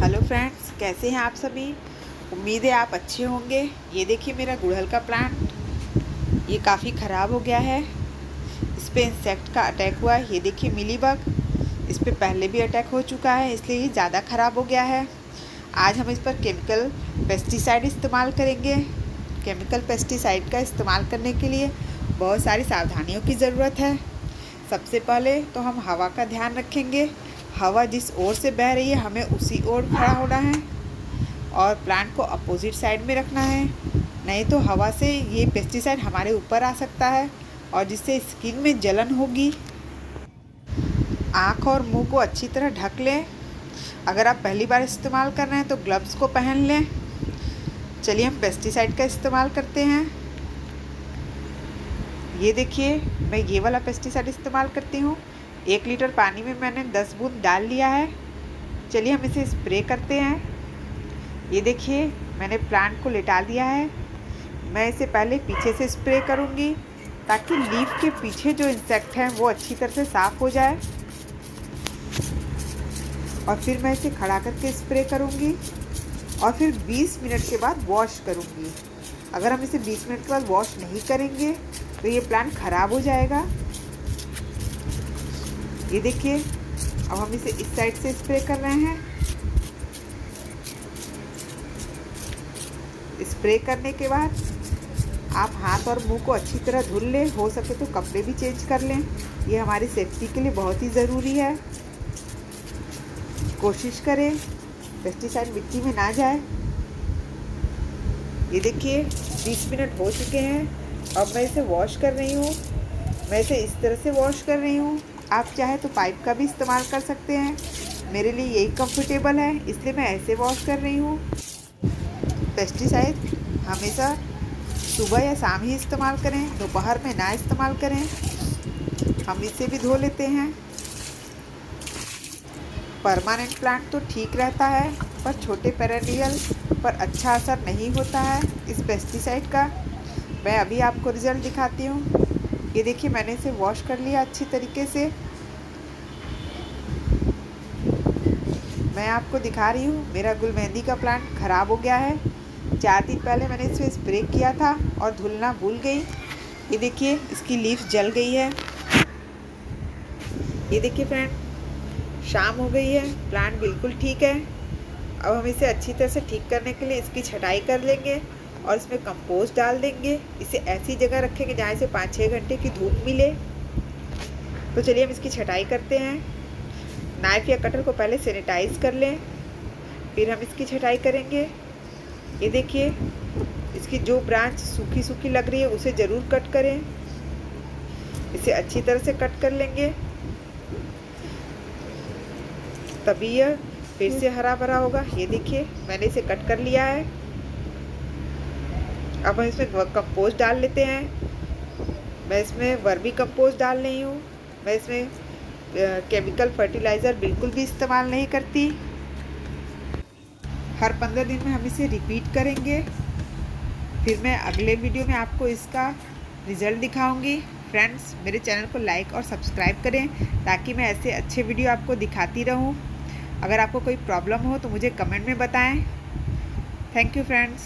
Hello friends, कैसे हैं आप सभी। उम्मीद है आप अच्छे होंगे। ये देखिए मेरा गुड़हल का प्लांट ये काफ़ी ख़राब हो गया है। इस पे इंसेक्ट का अटैक हुआ है। ये देखिए मिली बग, इस पे पहले भी अटैक हो चुका है, इसलिए ये ज़्यादा ख़राब हो गया है। आज हम इस पर केमिकल पेस्टिसाइड इस्तेमाल करेंगे। केमिकल पेस्टिसाइड का इस्तेमाल करने के लिए बहुत सारी सावधानियों की ज़रूरत है। सबसे पहले तो हम हवा का ध्यान रखेंगे। हवा जिस ओर से बह रही है हमें उसी ओर खड़ा होना है और प्लांट को अपोजिट साइड में रखना है, नहीं तो हवा से ये पेस्टिसाइड हमारे ऊपर आ सकता है और जिससे स्किन में जलन होगी। आँख और मुंह को अच्छी तरह ढक लें। अगर आप पहली बार इस्तेमाल कर रहे हैं तो ग्लव्स को पहन लें। चलिए हम पेस्टिसाइड का इस्तेमाल करते हैं। ये देखिए मैं ये वाला पेस्टिसाइड इस्तेमाल करती हूँ। 1 लीटर पानी में मैंने 10 बूंद डाल लिया है। चलिए हम इसे स्प्रे करते हैं। ये देखिए मैंने प्लांट को लेटा दिया है। मैं इसे पहले पीछे से स्प्रे करूँगी ताकि लीफ के पीछे जो इंसेक्ट हैं वो अच्छी तरह से साफ़ हो जाए, और फिर मैं इसे खड़ा करके स्प्रे करूँगी और फिर 20 मिनट के बाद वॉश करूँगी। अगर हम इसे 20 मिनट के बाद वॉश नहीं करेंगे तो ये प्लांट ख़राब हो जाएगा। ये देखिए अब हम इसे इस साइड से स्प्रे कर रहे हैं। स्प्रे करने के बाद आप हाथ और मुंह को अच्छी तरह धुल लें, हो सके तो कपड़े भी चेंज कर लें। ये हमारी सेफ्टी के लिए बहुत ही ज़रूरी है। कोशिश करें पेस्टिसाइड मिट्टी में ना जाए। ये देखिए 20 मिनट हो चुके हैं। अब मैं इसे वॉश कर रही हूँ। मैं इसे इस तरह से वॉश कर रही हूँ। आप चाहे तो पाइप का भी इस्तेमाल कर सकते हैं। मेरे लिए यही कंफर्टेबल है, इसलिए मैं ऐसे वॉश कर रही हूँ। पेस्टिसाइड हमेशा सुबह या शाम ही इस्तेमाल करें, दोपहर में ना इस्तेमाल करें। हम इसे भी धो लेते हैं। परमानेंट प्लांट तो ठीक रहता है, पर छोटे पेरेनियल पर अच्छा असर नहीं होता है इस पेस्टिसाइड का। मैं अभी आपको रिज़ल्ट दिखाती हूँ। ये देखिए मैंने इसे वॉश कर लिया अच्छी तरीके से। मैं आपको दिखा रही हूँ मेरा गुलमेहंदी का प्लांट ख़राब हो गया है। 4 दिन पहले मैंने इसे स्प्रे किया था और धुलना भूल गई। ये देखिए इसकी लीफ जल गई है। ये देखिए फ्रेंड, शाम हो गई है, प्लांट बिल्कुल ठीक है। अब हम इसे अच्छी तरह से ठीक करने के लिए इसकी छटाई कर लेंगे और इसमें कंपोस्ट डाल देंगे। इसे ऐसी जगह रखेंगे जहाँ इसे 5-6 घंटे की धूप मिले। तो चलिए हम इसकी छटाई करते हैं। नाइफ़ या कटर को पहले सैनिटाइज कर लें, फिर हम इसकी छटाई करेंगे। ये देखिए इसकी जो ब्रांच सूखी सूखी लग रही है उसे ज़रूर कट करें। इसे अच्छी तरह से कट कर लेंगे, तभी यह फिर से हरा भरा होगा। ये देखिए मैंने इसे कट कर लिया है। अब हम इसमें कंपोस्ट डाल लेते हैं। मैं इसमें वर्मी कंपोस्ट डाल रही हूँ। मैं इसमें केमिकल फर्टिलाइज़र बिल्कुल भी इस्तेमाल नहीं करती। हर 15 दिन में हम इसे रिपीट करेंगे। फिर मैं अगले वीडियो में आपको इसका रिज़ल्ट दिखाऊंगी। फ्रेंड्स, मेरे चैनल को लाइक और सब्सक्राइब करें ताकि मैं ऐसे अच्छे वीडियो आपको दिखाती रहूं। अगर आपको कोई प्रॉब्लम हो तो मुझे कमेंट में बताएं। Thank you friends.